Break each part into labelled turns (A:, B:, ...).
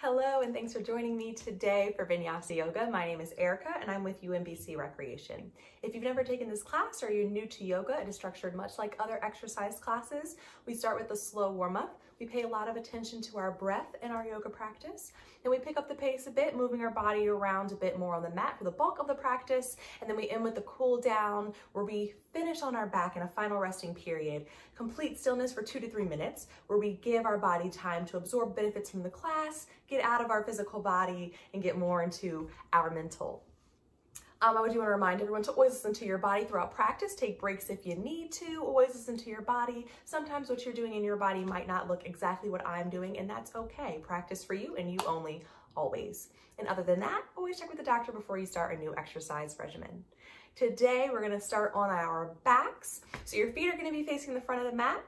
A: Hello, and thanks for joining me today for Vinyasa Yoga. My name is Erica, and I'm with UMBC Recreation. If you've never taken this class or you're new to yoga, it is structured much like other exercise classes. We start with a slow warm-up. We pay a lot of attention to our breath in our yoga practice, and we pick up the pace a bit, moving our body around a bit more on the mat for the bulk of the practice, and then we end with the cool down where we finish on our back in a final resting period. Complete stillness for 2 to 3 minutes, where we give our body time to absorb benefits from the class, get out of our physical body, and get more into our mental. I would want to remind everyone to always listen to your body throughout practice. Take breaks if you need to. Always listen to your body. Sometimes what you're doing in your body might not look exactly what I'm doing, and that's okay. Practice for you and you only, always. And other than that, always check with the doctor before you start a new exercise regimen. Today, we're going to start on our backs. So your feet are going to be facing the front of the mat.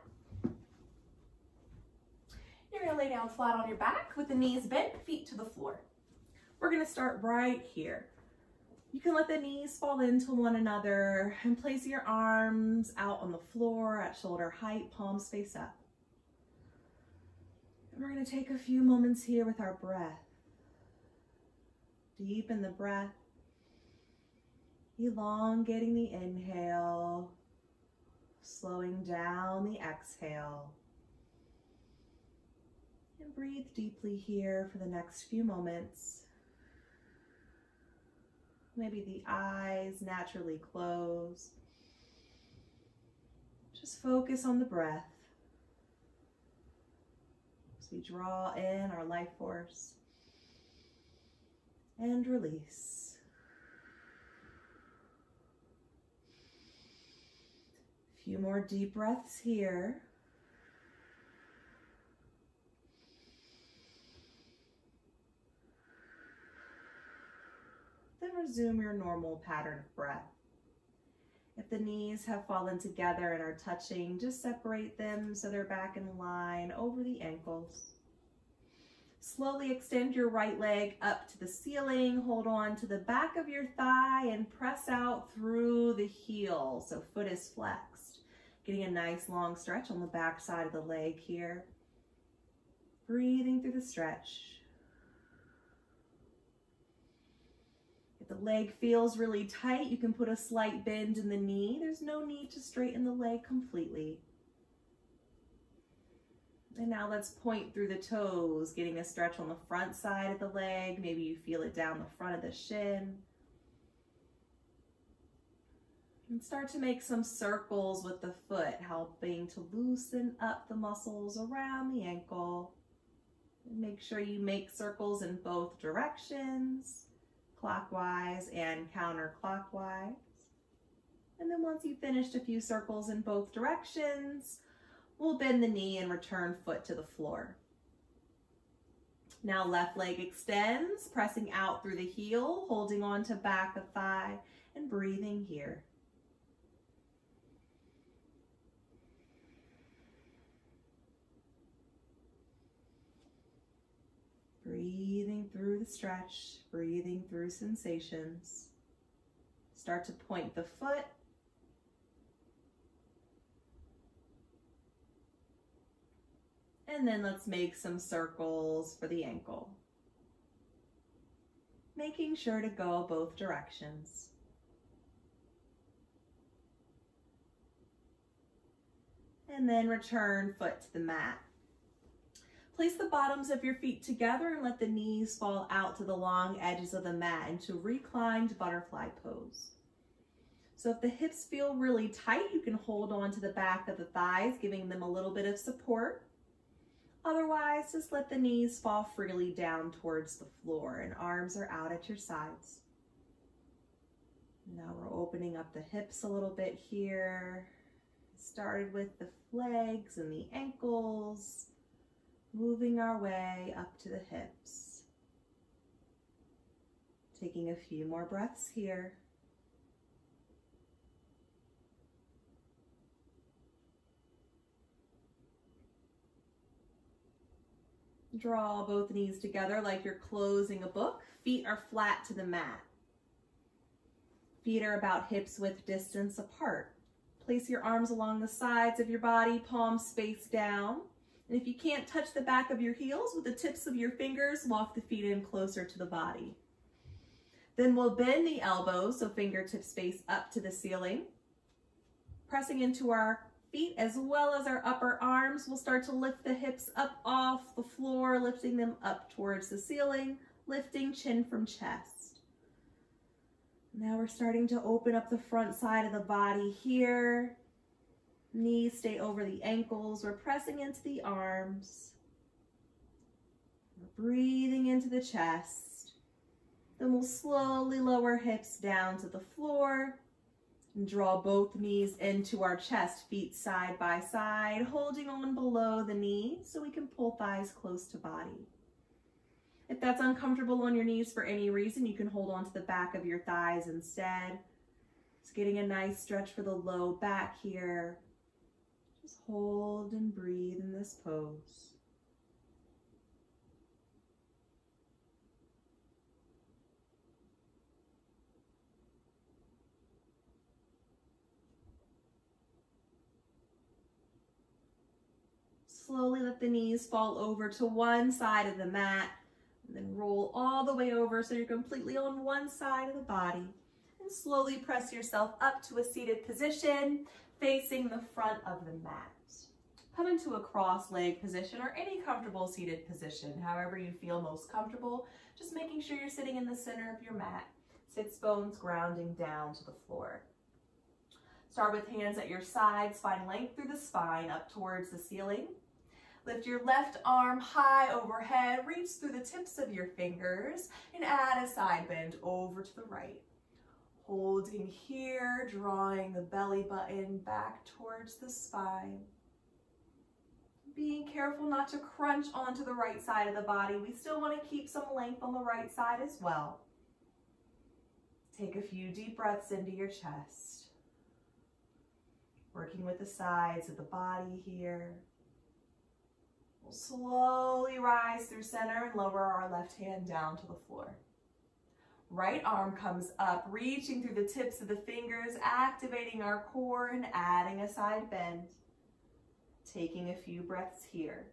A: You're going to lay down flat on your back with the knees bent, feet to the floor. We're going to start right here. You can let the knees fall into one another and place your arms out on the floor at shoulder height, palms face up. And we're going to take a few moments here with our breath. Deepen the breath, elongating the inhale, slowing down the exhale. And breathe deeply here for the next few moments. Maybe the eyes naturally close. Just focus on the breath as we draw in our life force and release. A few more deep breaths here. Then resume your normal pattern of breath. If the knees have fallen together and are touching, just separate them so they're back in line over the ankles. Slowly extend your right leg up to the ceiling. Hold on to the back of your thigh and press out through the heel, so foot is flexed. Getting a nice long stretch on the back side of the leg here. Breathing through the stretch. If the leg feels really tight, you can put a slight bend in the knee. There's no need to straighten the leg completely. And now let's point through the toes, getting a stretch on the front side of the leg. Maybe you feel it down the front of the shin. And start to make some circles with the foot, helping to loosen up the muscles around the ankle. And make sure you make circles in both directions, clockwise and counterclockwise. And then once you've finished a few circles in both directions, we'll bend the knee and return foot to the floor. Now left leg extends, pressing out through the heel, holding on to back of thigh and breathing here. Breathing through the stretch, breathing through sensations. Start to point the foot. And then let's make some circles for the ankle. Making sure to go both directions. And then return foot to the mat. Place the bottoms of your feet together and let the knees fall out to the long edges of the mat into reclined butterfly pose. So if the hips feel really tight, you can hold on to the back of the thighs, giving them a little bit of support. Otherwise, just let the knees fall freely down towards the floor and arms are out at your sides. Now we're opening up the hips a little bit here. Started with the legs and the ankles. Moving our way up to the hips. Taking a few more breaths here. Draw both knees together like you're closing a book. Feet are flat to the mat. Feet are about hips width distance apart. Place your arms along the sides of your body, palms face down. And if you can't touch the back of your heels, with the tips of your fingers, walk the feet in closer to the body. Then we'll bend the elbows, so fingertips face up to the ceiling. Pressing into our feet as well as our upper arms, we'll start to lift the hips up off the floor, lifting them up towards the ceiling, lifting chin from chest. Now we're starting to open up the front side of the body here. Knees stay over the ankles. We're pressing into the arms. We're breathing into the chest. Then we'll slowly lower hips down to the floor and draw both knees into our chest, feet side by side, holding on below the knees so we can pull thighs close to body. If that's uncomfortable on your knees for any reason, you can hold on to the back of your thighs instead. Just getting a nice stretch for the low back here. Just hold and breathe in this pose. Slowly let the knees fall over to one side of the mat, and then roll all the way over so you're completely on one side of the body. And slowly press yourself up to a seated position, facing the front of the mat. Come into a cross-leg position or any comfortable seated position, however you feel most comfortable, just making sure you're sitting in the center of your mat. Sits bones grounding down to the floor. Start with hands at your sides, find length through the spine up towards the ceiling. Lift your left arm high overhead, reach through the tips of your fingers, and add a side bend over to the right. Holding here, drawing the belly button back towards the spine. Being careful not to crunch onto the right side of the body. We still want to keep some length on the right side as well. Take a few deep breaths into your chest. Working with the sides of the body here. We'll slowly rise through center and lower our left hand down to the floor. Right arm comes up, reaching through the tips of the fingers, activating our core and adding a side bend. Taking a few breaths here.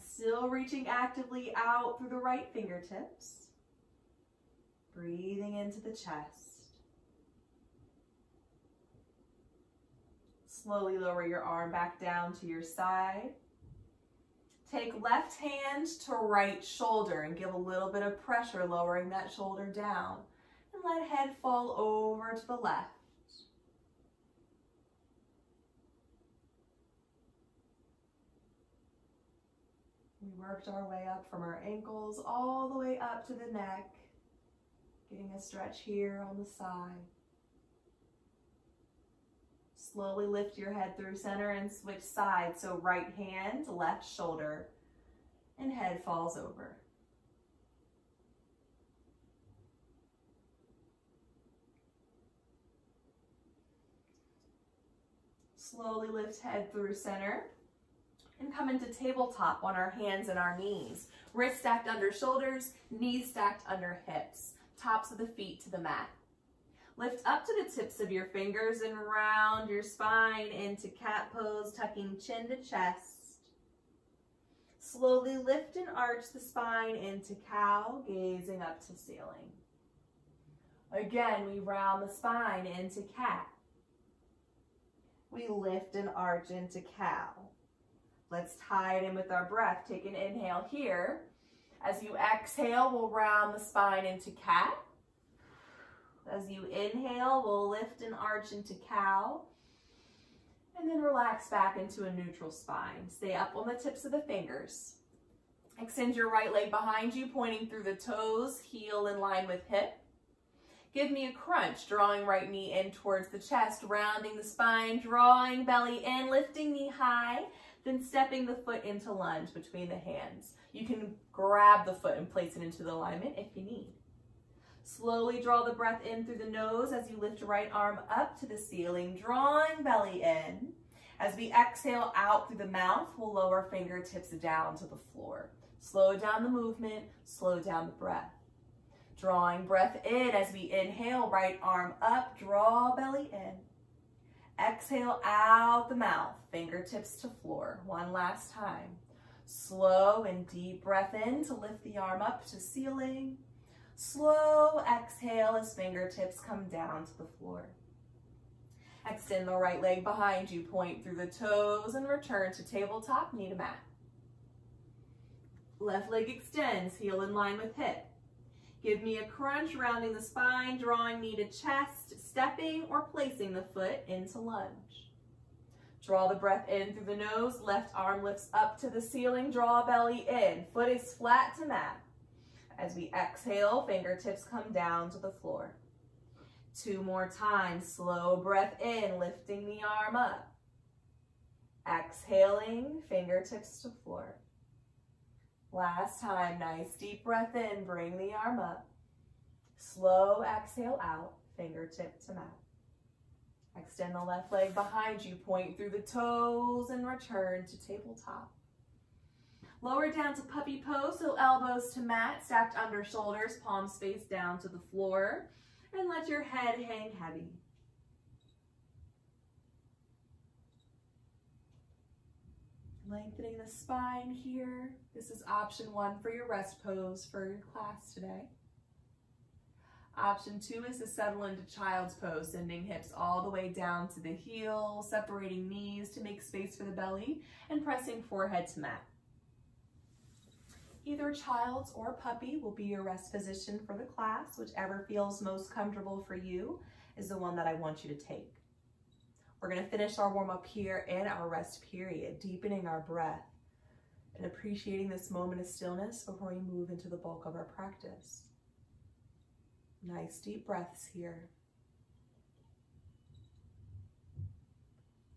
A: Still reaching actively out through the right fingertips. Breathing into the chest. Slowly lower your arm back down to your side. Take left hand to right shoulder and give a little bit of pressure, lowering that shoulder down. And let head fall over to the left. We worked our way up from our ankles all the way up to the neck. Getting a stretch here on the side. Slowly lift your head through center and switch sides. So right hand, left shoulder, and head falls over. Slowly lift head through center and come into tabletop on our hands and our knees. Wrists stacked under shoulders, knees stacked under hips, tops of the feet to the mat. Lift up to the tips of your fingers and round your spine into cat pose, tucking chin to chest. Slowly lift and arch the spine into cow, gazing up to ceiling. Again, we round the spine into cat. We lift and arch into cow. Let's tie it in with our breath. Take an inhale here. As you exhale, we'll round the spine into cat. As you inhale, we'll lift and arch into cow. And then relax back into a neutral spine. Stay up on the tips of the fingers. Extend your right leg behind you, pointing through the toes, heel in line with hip. Give me a crunch, drawing right knee in towards the chest, rounding the spine, drawing belly in, lifting knee high, then stepping the foot into lunge between the hands. You can grab the foot and place it into the alignment if you need. Slowly draw the breath in through the nose as you lift right arm up to the ceiling, drawing belly in. As we exhale out through the mouth, we'll lower fingertips down to the floor. Slow down the movement, slow down the breath. Drawing breath in as we inhale, right arm up, draw belly in. Exhale out the mouth, fingertips to floor. One last time. Slow and deep breath in to lift the arm up to ceiling. Slow exhale as fingertips come down to the floor. Extend the right leg behind you, point through the toes and return to tabletop, knee to mat. Left leg extends, heel in line with hip. Give me a crunch, rounding the spine, drawing knee to chest, stepping or placing the foot into lunge. Draw the breath in through the nose, left arm lifts up to the ceiling, draw belly in, foot is flat to mat. As we exhale, fingertips come down to the floor. 2 more times, slow breath in, lifting the arm up. Exhaling, fingertips to floor. Last time, nice deep breath in, bring the arm up. Slow exhale out, fingertip to mat. Extend the left leg behind you, point through the toes and return to tabletop. Lower down to puppy pose, so elbows to mat, stacked under shoulders, palms face down to the floor, and let your head hang heavy. Lengthening the spine here. This is option 1 for your rest pose for your class today. Option 2 is to settle into child's pose, sending hips all the way down to the heel, separating knees to make space for the belly, and pressing forehead to mat. Either child's or puppy will be your rest position for the class. Whichever feels most comfortable for you is the one that I want you to take. We're going to finish our warm-up here in our rest period, deepening our breath and appreciating this moment of stillness before we move into the bulk of our practice. Nice deep breaths here.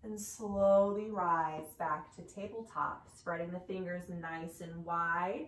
A: And slowly rise back to tabletop, spreading the fingers nice and wide.